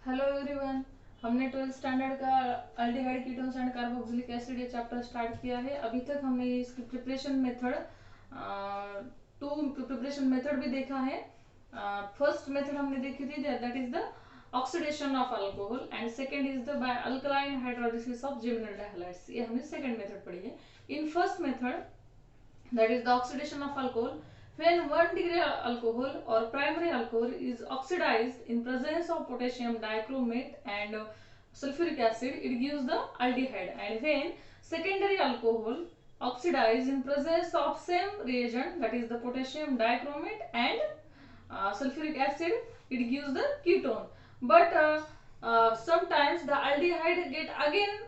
Hello everyone. हमने 12th standard का aldehyde ketones and carboxylic acid ये चैप्टर स्टार्ट किया है। अभी तक हमने इसकी प्रिपरेशन मेथड प्रिपरेशन मेथड भी देखा है। फर्स्ट मेथड हमने देखी थी, that is the oxidation of alcohol, and second is the by alkaline hydrolysis of geminal dihalides. ये हमने सेकेंड मेथड पढ़ी है। In first method, that is the oxidation of alcohol, when 1 degree alcohol or primary alcohol is oxidized in presence of potassium dichromate and sulfuric acid, it gives the aldehyde. And when secondary alcohol oxidized in presence of same reagent, that is the potassium dichromate and sulfuric acid, it gives the ketone. But sometimes the aldehyde get again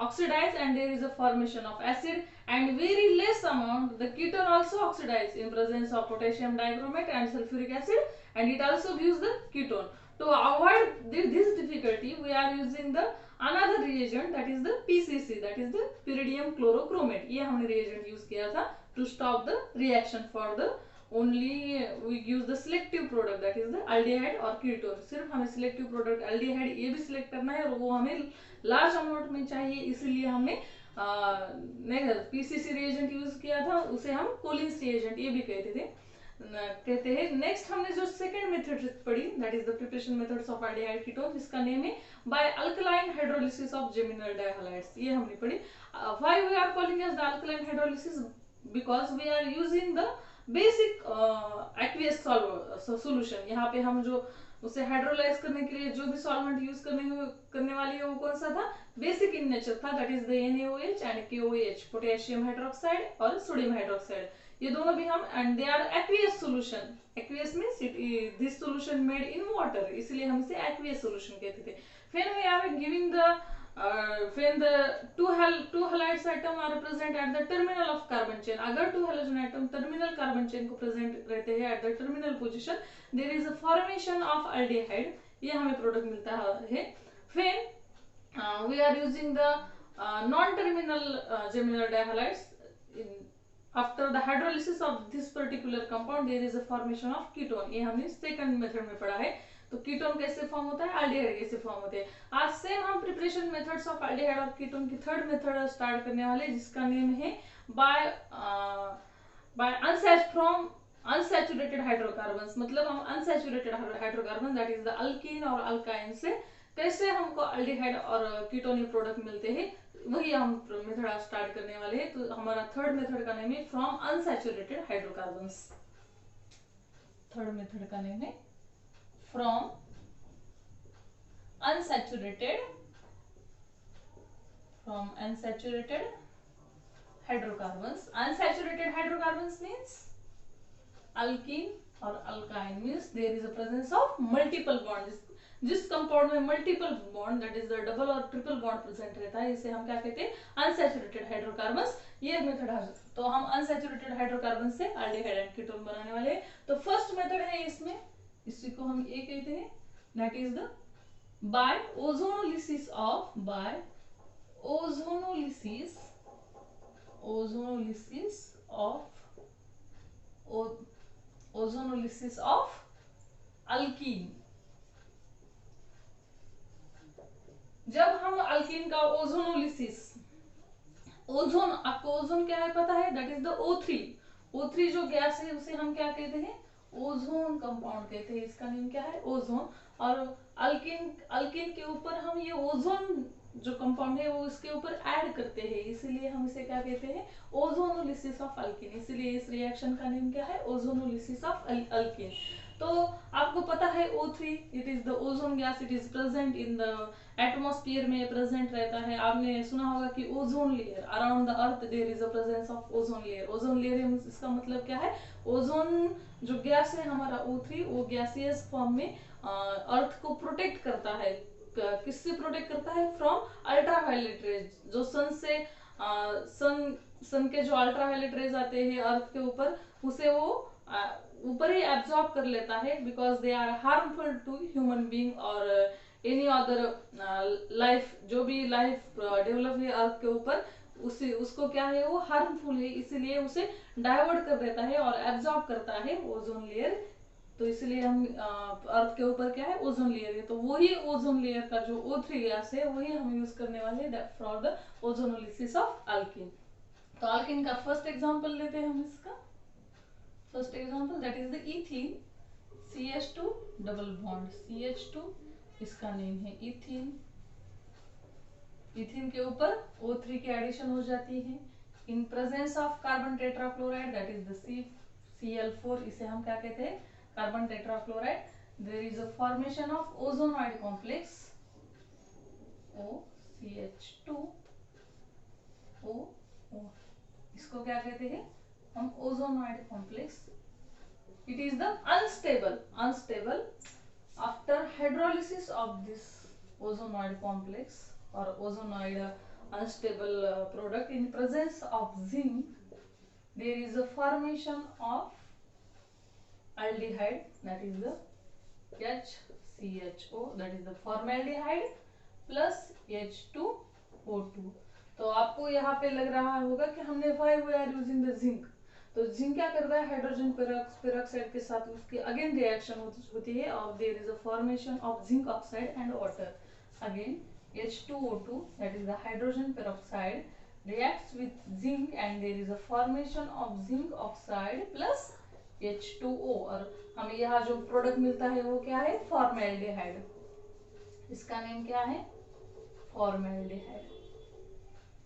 oxidized and there is a formation of acid, and very less amount the ketone also oxidize in presence of potassium dichromate and sulfuric acid, and it also gives the ketone. To avoid this difficulty, we are using the another reagent, that is the PCC, that is the pyridium chlorochromate. ये हमने reagent use किया था to stop the reaction. For the only we use the selective product, that is the aldehyde और ketone. सिर्फ हमें selective product aldehyde ये भी select करना है और वो हमें large amount में चाहिए, इसीलिए हमने पीसीसी रिएजेंट यूज किया था, उसे हम कोलिन्स रिएजेंट ये भी कहते हैं। नेक्स्ट हमने जो सेकंड मेथड पढ़ी, that is the preparation methods of aldehyde ketone, जिसका नेम है by alkaline hydrolysis of geminal dihalides. ये हमने पढ़ी। Why we are calling as the alkaline hydrolysis? Because we are using the basic aqueous solution. यहाँ पे हम जो उसे हाइड्रोलाइज करने के लिए जो भी सॉल्वेंट यूज करने वाली है वो कौन सा था? बेसिक इन नेचर था, that is the NaOH and KOH, potassium hydroxide और सोडियम हाइड्रोक्साइड। ये दोनों भी हम, and they are aqueous solution. Aqueous means this solution made in water, इसलिए हम इसे एक्वियस सॉल्यूशन कहते थे। फिर we are giving the when the two halides atom are present at the terminal of carbon chain, अगर two halogen atom terminal carbon chain को present रहते हैं at the terminal position, there is a formation of aldehyde, ये हमें product मिलता है। When we are using the non-terminal geminal dihalides, after the hydrolysis of this particular compound there is a formation of ketone, ये हमने second method में पढ़ा है। तो कीटोन कैसे फॉर्म होता है, एल्डिहाइड कैसे फॉर्म होते हैं। आज सेम हम प्रिपरेशन मेथड्स ऑफ एल्डिहाइड और कीटोन की थर्ड मेथड स्टार्ट करने वाले, जिसका नेम है बाय फ्रॉम अनसैचुरेटेड हाइड्रोकार्बन्स। मतलब हम unsaturated hydrocarbon, that is the alkyne और अल्काइन से कैसे हमको एल्डिहाइड और कीटोन प्रोडक्ट मिलते हैं, वही हम मेथड आज स्टार्ट करने वाले हैं। तो हमारा थर्ड मेथड का नेम है from unsaturated hydrocarbons. Third method का नेम है from unsaturated hydrocarbons. Unsaturated hydrocarbons means alkene और alkyne, means there is a presence of multiple bonds. जिस कंपाउंड में multiple bond, that is the double और triple bond present रहता है, इसे हम क्या कहते हैं? Unsaturated hydrocarbons. ये मेथड है। तो हम अनसैचुरेटेड हाइड्रोकार्बन से एल्डिहाइड एंड कीटोन बनाने वाले हैं। तो फर्स्ट मेथड है इसमें, इसी को हम ये कहते हैं, that is the by ozonolysis of alkene. जब हम अल्कीन का ओजोनोलिसिस, ओजोन, आपको ओजोन क्या है पता है? दैट इज द O3 जो गैस है उसे हम क्या कहते हैं? ओजोन कंपाउंड कहते हैं। इसका नेम क्या है? ओजोन। और अल्कीन के ऊपर हम ये ओजोन जो कंपाउंड है वो इसके ऊपर ऐड करते हैं, इसीलिए हम इसे क्या कहते हैं? Ozonolysis of alkene. इसलिए इस रिएक्शन का नेम क्या है? Ozonolysis of alkene. तो आपको पता है O3, it is the ozone gas, it is present in the atmosphere में प्रेजेंट रहता है। आपने सुना होगा कि ozone layer, around the earth there is a presence of ozone layer. Ozone layer इसका मतलब क्या है? ओजोन जो गैस है हमारा O3, वो गैसियस फॉर्म में अर्थ को प्रोटेक्ट करता है। किससे प्रोटेक्ट करता है? फ्रॉम अल्ट्रावायलेट रेज, जो सन के जो अल्ट्रावायलेट रेज आते हैं अर्थ के ऊपर, उसे वो ऊपर ही एब्जॉर्ब कर लेता है, because they are harmful to human being और एनी अदर लाइफ। जो भी लाइफ डेवलप है अर्थ के ऊपर, उसको क्या है? वो हार्मफुल है, इसीलिए उसे डाइवर्ट कर देता है और एब्जॉर्ब करता है ओजोन लेयर तो इसलिए हम अर्थ के ऊपर क्या है, ओजोन लेयर है, तो वही ओजोन लेयर का जो O3 गैस है वही हम यूज करने वाले for the ozonolysis of alkene. तो अल्किन का फर्स्ट एग्जांपल लेते हैं हम इसका। First example that is the ethene, CH2 double bond CH2, इसका नेम है इथीन। इथीन के ऊपर O3 की एडिशन हो जाती है in presence of carbon tetrachloride that is the Cl4, इसे हम क्या कहते हैं, carbon tetrachloride. There is a formation of ozonide complex OCH2 O, इसको क्या कहते हैं हम, ozonide complex. It is the unstable after hydrolysis of this ozonoid complex or ozonoid unstable product in presence of zinc, there is a formation of aldehyde, that is the HCHO, that is the formaldehyde plus H2O2। तो आपको यहाँ पे लग रहा होगा कि हमने why we are using the zinc, तो जिंक क्या करता है, हाइड्रोजन पेरोक्साइड के साथ उसकी अगेन रिएक्शन होती है और there is a formation of zinc oxide and water. Again H2O2 that is the hydrogen peroxide reacts with zinc and there is a formation of zinc oxide plus H2O, और हमें यहाँ जो product मिलता है वो क्या है, फॉर्मेल्डिहाइड। इसका नेम क्या है, formaldehyde,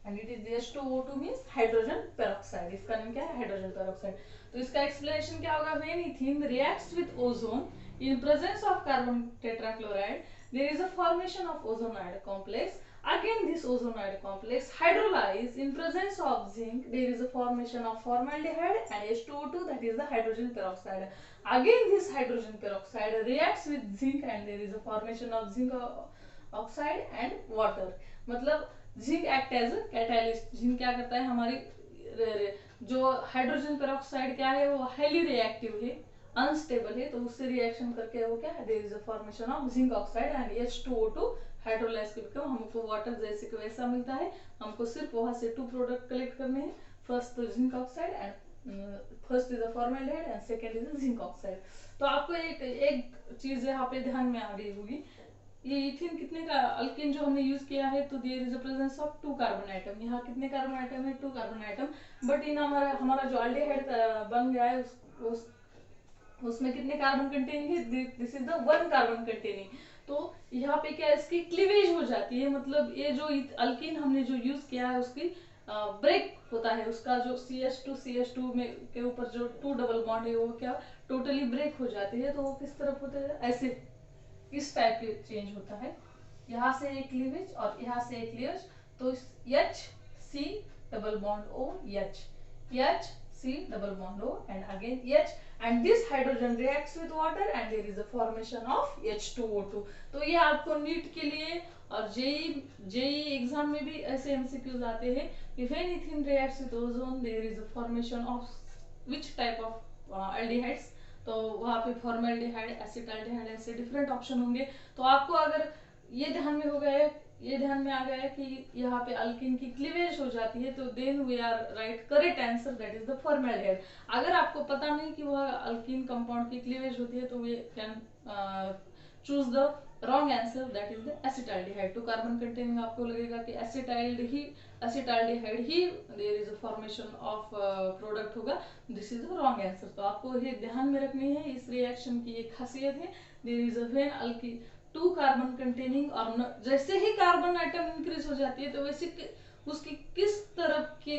and it is H2O2 means hydrogen peroxide, इसका नाम क्या है, हाइड्रोजन पेरोक्साइड। तो इसका एक्सप्लेनेशन क्या होगा, when ethene reacts with ozone in presence of carbon tetrachloride there is a formation of ozonoid complex, again this ozonoid complex hydrolyze in presence of zinc, there is a formation of formaldehyde and H2O2 that is the hydrogen peroxide, again this hydrogen peroxide reacts with zinc and there is a formation of zinc oxide and water। मतलब zinc act as catalyst, zinc क्या करता है, हमारी जो hydrogen peroxide क्या है वो highly reactive है, अनस्टेबल है, तो उससे रिएक्शन करके वो क्या है, there is a formation of zinc oxide and H2O2 hydrolyse करके हमको वाटर जैसे कि वैसा मिलता है। हमको सिर्फ वहां से 2 प्रोडक्ट कलेक्ट करने हैं, फर्स्ट तो zinc oxide and first is the formaldehyde and second is the zinc oxide. तो आपको एक चीज यहाँ पे ध्यान में आ रही होगी, ये इथेन कितने का अल्केन जो हमने यूज किया है, तो there is a presence of 2 carbon atom, यहाँ कितने कार्बन आइटम है, 2 कार्बन आइटम, बट इन हमारा जो अल्डिहाइड बन गया है उसमें कितने कार्बन कंटेनिंग है, this is the 1 carbon containing. तो यहाँ पे क्या इसकी क्लीवेज हो जाती है, मतलब ये जो अल्केन हमने जो यूज किया है उसकी ब्रेक होता है, उसका जो CH2 में के ऊपर जो 2 डबल बॉन्ड है वो क्या टोटली ब्रेक हो जाती है। तो वो किस तरफ होते हैं, ऐसे इस टाइप के चेंज होता है, यहाँ से एक क्लीवेज और यहाँ से एक क्लीवेज, तो HC double bond O HC double bond O and again H and this hydrogen reacts with water and there is a formation of H2O2। तो ये आपको नीट के लिए और जेई एग्जाम में भी ऐसे एमसीक्यूज आते हैं कि when ethene reacts with ozone there is a formation of which type of aldehydes, तो वहाँ पे फॉर्मेल्डिहाइड, एसिटाल्डिहाइड, ऐसे डिफरेंट ऑप्शन होंगे। तो आपको अगर ये ध्यान में हो गया, ये ध्यान में आ गया कि यहाँ पे अल्किन की क्लीवेज हो जाती है, तो then we are write correct answer that is the formaldehyde. अगर आपको पता नहीं कि वह अल्किन कंपाउंड की क्लीवेज होती है तो we can choose the wrong answer that is the acetaldehyde. 2 carbon containing आपको लगेगा कि एसिटाल्डिहाइड ही there is a formation of product होगा, this is the wrong answer. तो आपको ये ध्यान में रखनी है, इस रिएक्शन की एक खासियत है, there is a when alkene 2 carbon containing, और जैसे ही कार्बन आइटम इंक्रीज हो जाती है तो वैसे उसकी किस तरफ के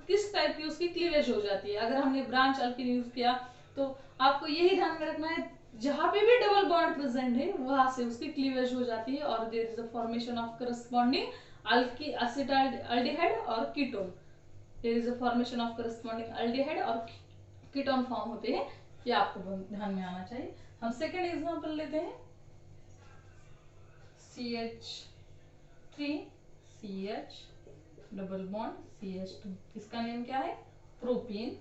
किस टाइप की उसकी क्लीवेज हो जाती है। अगर हमने ब्रांच अल्किन यूज किया तो आपको यही ध्यान में रखना है, जहां पे भी डबल बॉन्ड प्रेजेंट है वहां से उसकी क्लीवेज हो जाती है और there is a formation of corresponding acetaldehyde और ketone, there is a formation of corresponding aldehyde और कीटोन फॉर्म होते हैं, ये आपको ध्यान में आना चाहिए। हम सेकंड एग्जांपल लेते हैं, CH3 CH double bond CH2, इसका नेम क्या है, propene.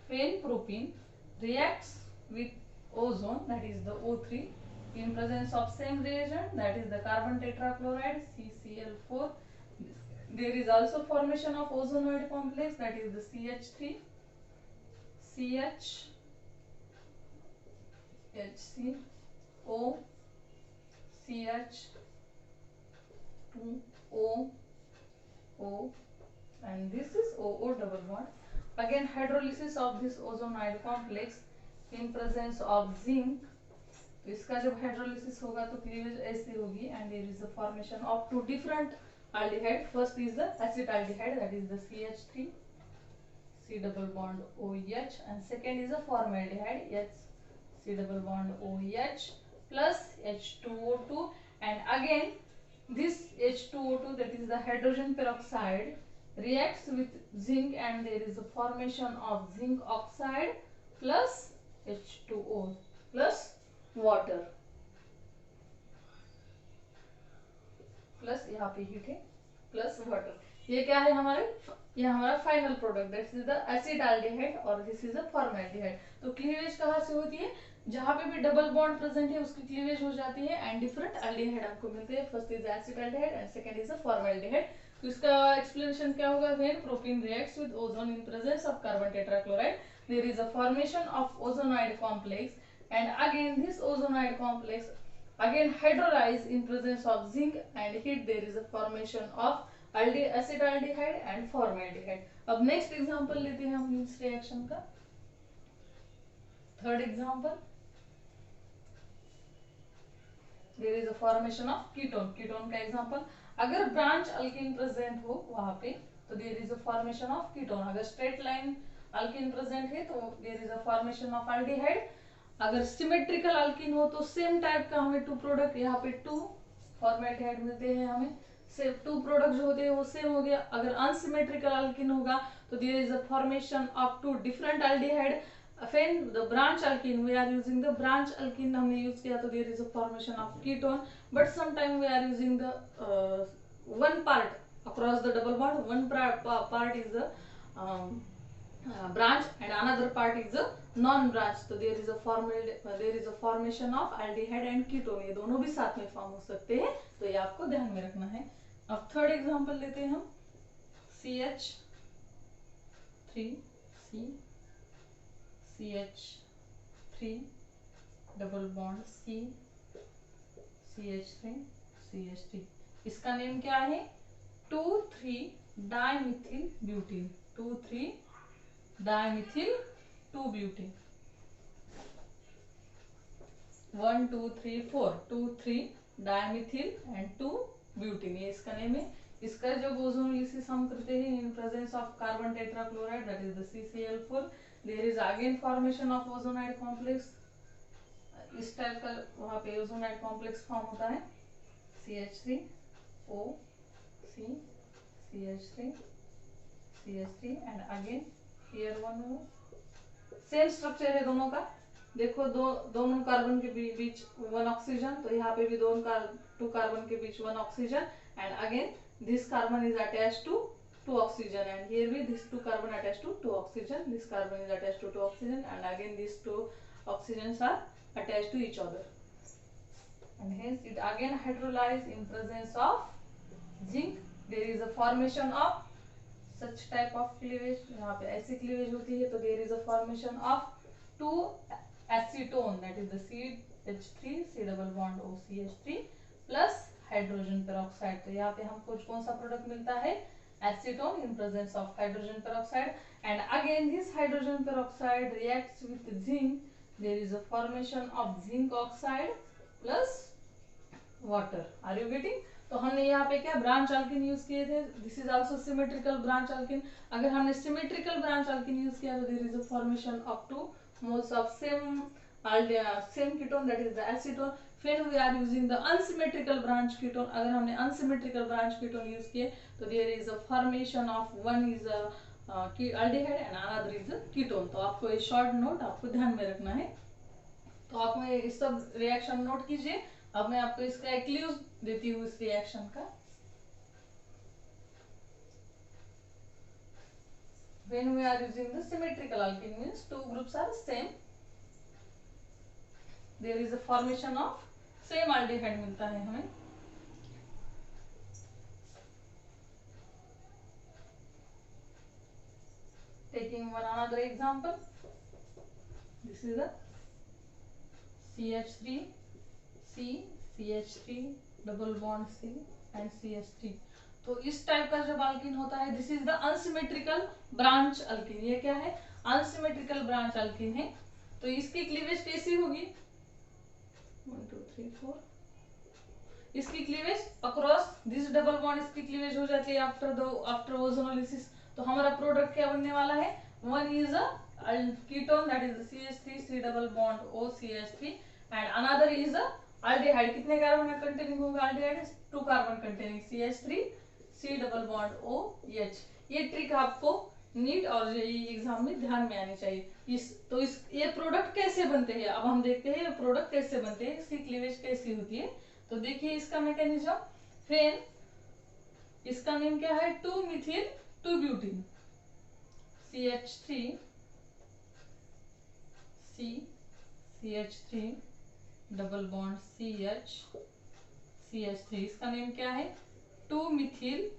When propene reacts with ozone that is the O3 in presence of same reagent that is the carbon tetrachloride CCl4, there is also formation of ozonoid complex that is the CH3 CH HCO CH2O O, and this is OO double bond. Again hydrolysis of this ozonide complex in presence of zinc. तो इसका जब hydrolysis होगा तो cleavage ऐसे होगी and there is the formation of two different aldehyde. First is the acetaldehyde, that is the CH3 C double bond OH, and second is the formaldehyde H C double bond OH plus H2O2, and again this H2O2, that is the hydrogen peroxide, reacts with zinc and there is a formation of zinc oxide plus H2O plus water plus यहाँ पे heat है plus water. ये क्या है हमारे, ये हमारा final product, that is the acetaldehyde और दिस इज द फॉर्मेल्डिहाइड. तो क्लीवेज कहाँ से होती है, जहाँ पे भी डबल बॉन्ड प्रेजेंट है उसकी क्लीवेज हो जाती है एंड डिफरेंट एल्डिहाइड हमको मिलते हैं. First is acetaldehyde and second is the formaldehyde. तो इसका एक्सप्लेनेशन क्या होगा, when propene reacts with ozone in presence of carbon tetrachloride there is a formation of ozonide complex, and again this ozonide complex again hydrolyze in presence of zinc and heat, there is a formation of acetaldehyde and formaldehyde. अब next example लेते हैं हम इस reaction का. Third example, there is a formation of ketone. Ketone का example, अगर branch alkyne present हो वहां पे तो there is a formation of ketone. अगर स्ट्रेट लाइन अल्कीन प्रेजेंट है तो there is a formation of aldehyde. अगर सिमेट्रिकल अल्कीन हो तो सेम टाइप का हमें टू प्रोडक्ट, यहाँ पे टू फॉर्मेल्डिहाइड मिलते हैं हमें, सेम टू प्रोडक्ट जो होते हैं वो सेम हो गया. अगर अनसिमेट्रिकल अल्कीन होगा तो there is a formation of two different aldehyde. When the branch alkene, we are using the branch alkene हमने यूज किया तो there is a formation of ketone, but sometime we are using the one part across the double bond, one part is the branch and another part is the non-branch. तो there is a formation of aldehyde and ketone, ये दोनों भी साथ में form हो सकते हैं, तो ये आपको ध्यान में रखना है. अब थर्ड एग्जांपल लेते हैं हम, CH3C CH3 double bond C CH3 CH3. इसका नेम क्या है, 2,3 डाइमिथिल ब्यूटीन. 2,3 डाइमिथिल 2-ब्यूटीन. 1 2 3 4 2,3 डाइमिथिल एंड 2-ब्यूटीन, ये इसका नेम है. इसका जब ओजोनोलिसिस हम करते हैं in presence of carbon tetrachloride, that is the CCl4, there is again formation of ozonide complex. इस टाइप का वहां पे ओजोनाइड कॉम्प्लेक्स फॉर्म होता है, CH3O C CH3 CH3 and again here one more. Same structure है दोनों का. देखो दोनों कार्बन के बीच वन ऑक्सीजन, तो यहाँ पे भी टू कार्बन के बीच one oxygen, and again this carbon is attached to 2 oxygen, and here we this 2 carbon attached to 2 oxygen, this carbon is attached to 2 oxygen, and again these 2 oxygens are attached to each other, and hence it again hydrolyze in presence of zinc. There is a formation of such type of cleavage, यहाँ पे ऐसी cleavage होती है, तो there is a formation of 2 acetone, that is the CH3 C double bond OCH3 plus hydrogen peroxide. तो यहाँ पे हमको कौन सा प्रोडक्ट मिलता है, acetone in presence of hydrogen peroxide, and again this hydrogen peroxide reacts with zinc, there is a formation of zinc oxide plus water. Are you getting? तो हमने यहाँ पे क्या ब्रांच अल्किन यूज किए थे, this is also symmetrical branch alkene. अगर हमने symmetrical branch alkene use किया तो there is a formation of 2 moles of same ketone, that is the acetone. When we are using the unsymmetrical branch ketone, अगर हमने unsymmetrical branch ketone use किए तो there is a formation of one is a aldehyde and another is a ketone. तो आपको ये short note आपको ध्यान में रखना है. तो आप में इस सब रिएक्शन नोट कीजिए. अब मैं आपको इसका एक क्लूज देती हूँ इस रिएक्शन का. When we are using the symmetrical alkene, means 2 groups are same, there is a formation of same aldehyde मिलता है हमें. Taking one another example, this is a CH3 C CH3 double bond C and CH3। तो इस type का जब alkyne होता है, this is the unsymmetrical branch alkyne. ये क्या है? अनसिमेट्रिकल ब्रांच अल्कीन है। तो इसकी क्लीवेज कैसी होगी? 1 2 3 4। इसकी cleavage across this double bond, इसकी क्लीवेज हो जाती है आफ्टर ओजोनोलिसिस। तो हमारा प्रोडक्ट क्या बनने वाला है? One is a ketone that is CH3 C double bond O CH3 and another is a aldehyde. कितने कार्बन कंटेनिंग होगा aldehyde? 2 carbon containing CH3 C double bond OH। ये ट्रिक आपको नीट और जेईई एग्जाम में ध्यान में आनी चाहिए। ये प्रोडक्ट कैसे बनते हैं, अब हम देखते हैं ये प्रोडक्ट कैसे बनते हैं, इसकी क्लीवेज कैसी होती है। तो देखिए इसका मैकेनिज्म। फिर इसका नेम क्या है? 2 Mithil 2 butene CH3 C CH3 double bond CH CH3। इसका नेम क्या है? 2 मिथिल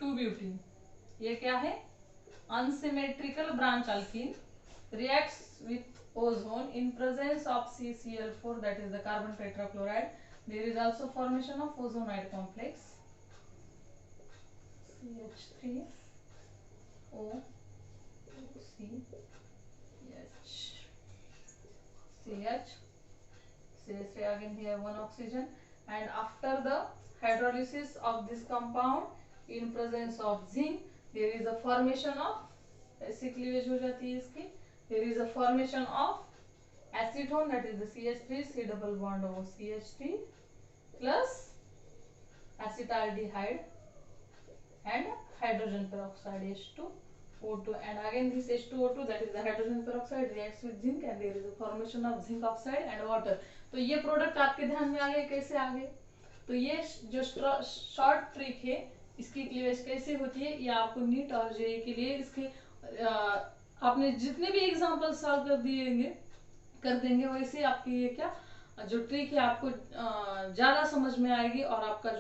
2 ब्यूटीन। ये क्या है? Unsymmetrical branch alkyne reacts with ozone in presence of CCl4, that is the carbon tetrachloride. There is also formation of ozonide complex CH3O CH CH3 again here one oxygen, and after the hydrolysis of this compound in presence of zinc there is a formation of, ऐसी cleavage हो जाती है इसकी, there is a formation of acetone that is the CH3 C double bond O CH3 plus acetaldehyde and hydrogen peroxide H2O2, and again this H2O2 that is the hydrogen peroxide reacts with zinc and there is a formation of zinc oxide and water। तो ये product आपके ध्यान में आ गए, कैसे आ गए? तो ये जो शॉर्ट ट्रिक है इसकी क्लीवेज कैसे होती है, ये आपको नीट और जेईई के लिए इसके आपने जितने भी एग्जांपल सॉल्व कर देंगे वैसे आपकी ये क्या जो ट्रिक है आपको ज्यादा समझ में आएगी और आपका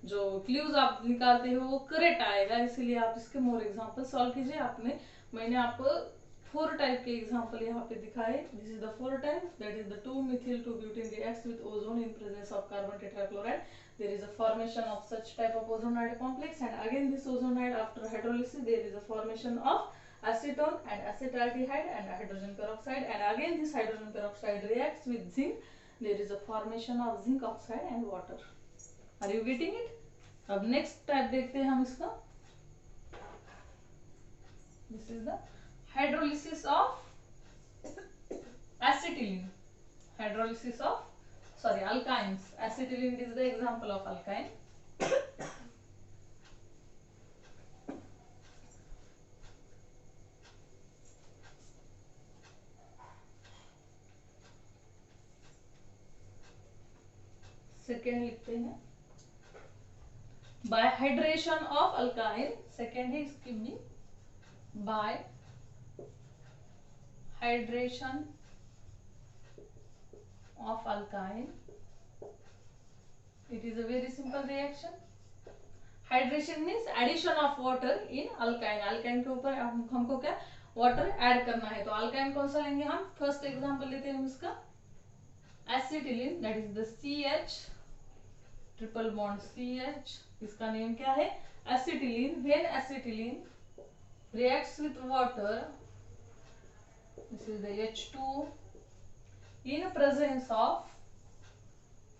जो क्लूज आप निकालते हो वो करेक्ट आएगा। इसीलिए आप इसके मोर एग्जांपल सॉल्व कीजिए। मैंने आपको 4 टाइप के एग्जांपल यहाँ पे दिखाए। This is the 4 type, that is the 2 Mithil 2 butane reacts with ozone in presence of carbon tetrachloride. There is a formation of such type of ozonide complex, and again this ozonide after hydrolysis there is a formation of acetone and acetaldehyde and hydrogen peroxide, and again this hydrogen peroxide reacts with zinc, there is a formation of zinc oxide and water। Are you getting it? अब next type देखते हैं हम इसका। This is the hydrolysis of acetylene, hydrolysis of alkynes। Acetylene is the example of alkyne। Second लिखते हैं by hydration of alkyne. Second है इसकी भी by hydration of alkyne, it is a very simple reaction। Hydration means addition of water in alkyne. Alkyne के ऊपर हमको क्या water add करना है। तो अल्काइन कौन सा लेंगे हम? फर्स्ट एग्जांपल लेते हैं इसका acetylene, that is the CH triple bond CH। इसका नेम क्या है? Acetylene. When acetylene reacts with water, this is the H2 in presence of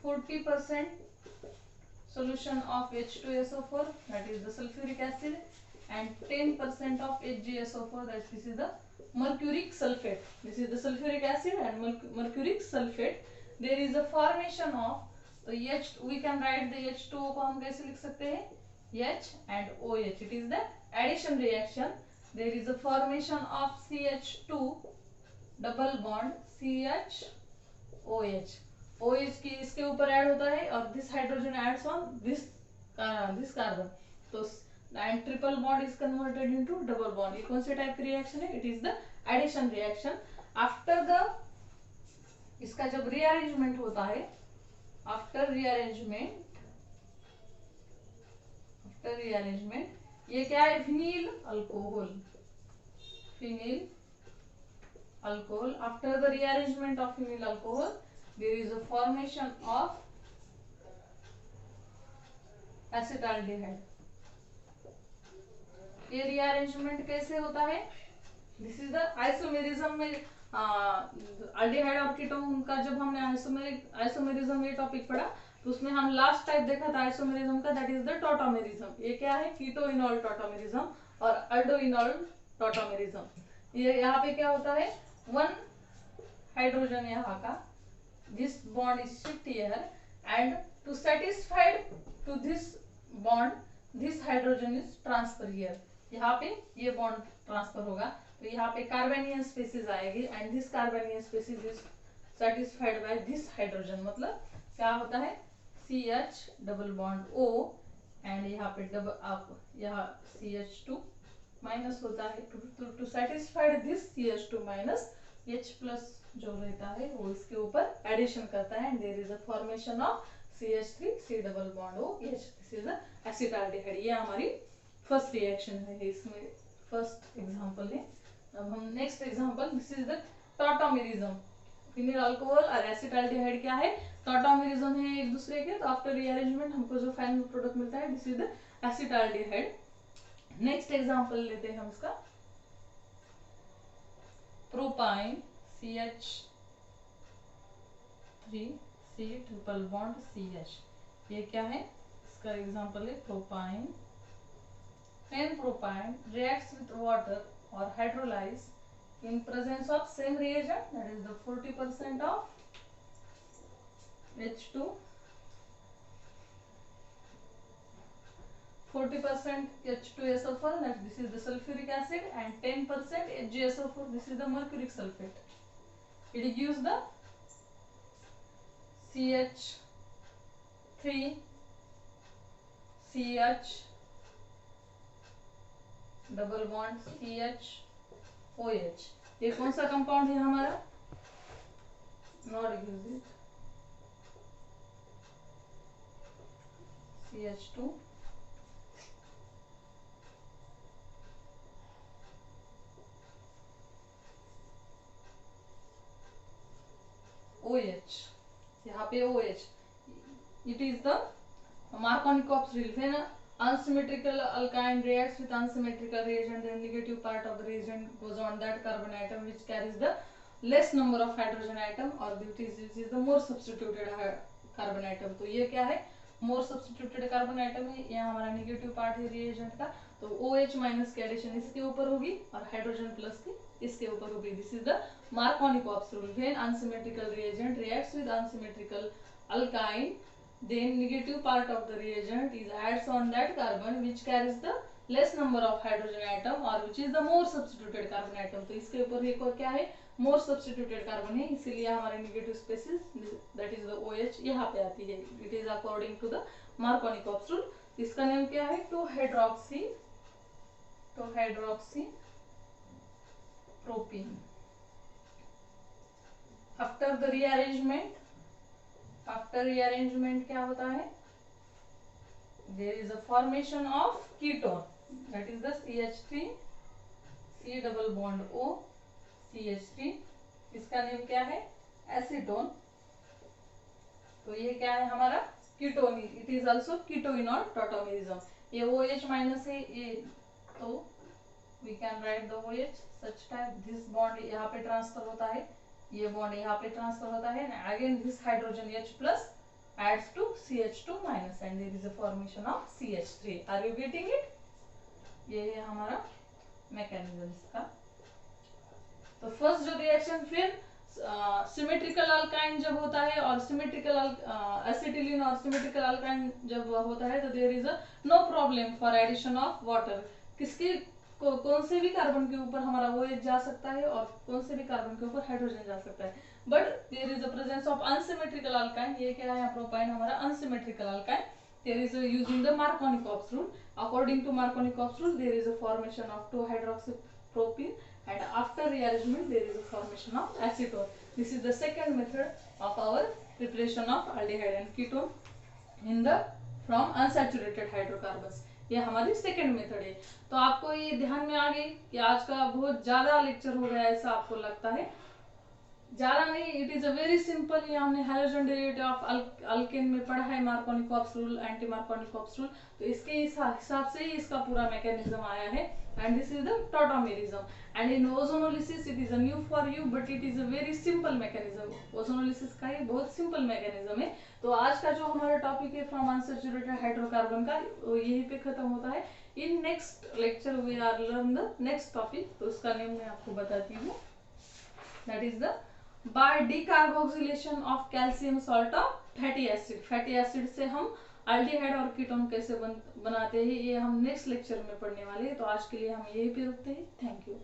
40% solution of H2SO4, that is the sulfuric acid, and 10% of HgSO4, that this is the mercuric sulfate। This is the sulfuric acid and mercuric sulfate। There is a formation of, तो H we can write the H2O को हम कैसे लिख सकते हैं? H and OH, it is the addition reaction। There is a formation of CH2 double bond CH OH की इसके ऊपर ऐड होता है और this hydrogen adds on this carbon, तो and triple bond is converted into double bond. ये कौन से टाइप की रिएक्शन है? It is the addition reaction. After the इसका जब रीअरेंजमेंट होता है, आफ्टर रीअरेंजमेंट ये क्या है? फिनील alcohol, फिनील alcohol. After the rearrangement of phenyl alcohol, there is a formation of acetaldehyde. ये rearrangement कैसे होता है? This is the isomerism में अल्डिहाइड और कीटोन का जब हमने आइसोमेरिज्म ये टॉपिक पढ़ा तो उसमें हम लास्ट टाइप देखा था आइसोमेरिज्म का, दैट इज द टॉटोमेरिज्म. ये क्या है? कीटोइनॉल टॉटोमेरिज्म और अल्डोइनॉल टॉटोमेरिज्म. ये यहाँ पे क्या होता है? वन हाइड्रोजन यहाँ का, this bond is shift here and to satisfied to this bond this hydrogen is transfer here. यहाँ पे ये बॉन्ड ट्रांसफर होगा तो यहाँ पे कार्बेनियन स्पेसिस आएगी and this carbanion species is satisfied by this hydrogen. मतलब क्या होता है? CH double bond O and यहाँ पे यहाँ CH2 माइनस होता है. To satisfied this CH2 minus H plus जो रहता है वो इसके ऊपर एडिशन करता है and there is a formation of CH3 C double bond OH. This is acetaldehyde. ये हमारी फर्स्ट रिएक्शन है, इसमें फर्स्ट एग्जांपल है. अब हम next example, this is the tautomerism. Phenyl alcohol और एसिटाल्डिहाइड क्या है? टॉटोमेरिज्म है एक दूसरे के. तो आफ्टर रीअरेंजमेंट हमको जो फाइनल प्रोडक्ट मिलता है this is the acetaldehyde. Next example लेते हैं हम इसका. Propyne CH3C triple bond CH. ये क्या है? इसका एग्जांपल है propyne. When propine reacts with water or hydrolyze in presence of same reagent, that is the 40% of H2, 40% H2SO4, that this is the sulfuric acid, and 10% HgSO4, this is the mercuric sulfate. It gives the CH3CH double bond CHOH. ये कौन सा compound है हमारा? Not use it. CH2 OH. यहाँ पे OH. It is the Markovnikov rule. When unsymmetrical alkyne reacts with unsymmetrical reagent, the negative part of the reagent goes on that carbon atom which carries the less number of hydrogen atom, or which is the more substituted carbon atom. तो ये क्या है? more substituted carbon atom है. ये हमारा negative part है reagent का. तो OH माइनस की एडिशन इसके ऊपर होगी और हाइड्रोजन प्लस की इसके ऊपर होगी. This is the Markovnikov's rule. When unsymmetrical reagent reacts with unsymmetrical alkyne, then negative part of the reagent is adds on that carbon which carries the less number of hydrogen atom, or which is the more substituted carbon atom. तो इसके ऊपर एक और क्या है? more substituted carbon है, इसीलिए हमारे negative species that is the OH यहाँ पे आती है. It is according to the Markovnikov's rule. इसका नेम क्या है? 2-hydroxy propene. After the rearrangement क्या होता है? There is a formation of ketone, that is the CH3 C double bond O CH3. इसका नेम क्या है? एसीटोन. तो ये क्या है हमारा? Ketone. It is also keto enol tautomerism. ये OH माइनस है ये, तो we can write the OH such type. This bond यहाँ पे ट्रांसफर होता है, ये बॉन्ड यहाँ पे ट्रांसफर होता है, again this hydrogen H plus adds to CH2 minus and there is a formation of CH3. Are you getting it? ये है हमारा मैकेनिज्म इसका. तो फर्स्ट जो रिएक्शन, फिर सिमेट्रिकल अल्काइन जब होता है और सिमेट्रिकल एसिटिलीन और सिमेट्रिकल अल्काइन जब होता है तो there is a no problem for addition of water. किसके कौन से भी कार्बन के ऊपर हमारा OH जा सकता है और कौन से भी कार्बन के ऊपर हाइड्रोजन जा सकता है. But there is a presence of unsymmetrical alkyne. ये क्या है? प्रोपाइन हमारा unsymmetrical alkyne. There is using the Markovnikov's rule. According to Markovnikov's rule there is a formation of 2-hydroxy propene and after rearrangement there is a formation of acetone. This is the second method of our preparation of aldehyde and ketone in the from unsaturated hydrocarbons. ये हमारी second method है। तो आपको ये ध्यान में आ गई कि आज का बहुत ज्यादा लेक्चर हो गया ऐसा आपको लगता है, ज्यादा नहीं, it is a very simple. ये हमने हाइड्रोजन डेरिवेटिव ऑफ अल्केन में पढ़ा है, मार्कोनिक-ऑप्स रूल, एंटी मार्कोनिक-ऑप्स रूल, तो इसके हिसाब से ही इसका पूरा मैकेनिज्म आया है। And this is the tautomerism, and in ozonolysis it is a new for you, but it is a very simple mechanism. Ozonolysis का ये बहुत सिंपल मैकेनिज्म है। तो आज का जो हमारा टॉपिक है फ्रॉम अनसैचुरेटेड हाइड्रोकार्बन का, वो यहीं पे खत्म होता है। In next lecture we are learn the next topic, तो उसका नेम मैं आपको बताती हूँ, that is the by decarboxylation of calcium salt of fatty acid. Fatty acid से हम अल्डिहाइड और कीटोन कैसे बनाते हैं, ये हम नेक्स्ट लेक्चर में पढ़ने वाले हैं। तो आज के लिए हम यहीं पे रुकते हैं। Thank you.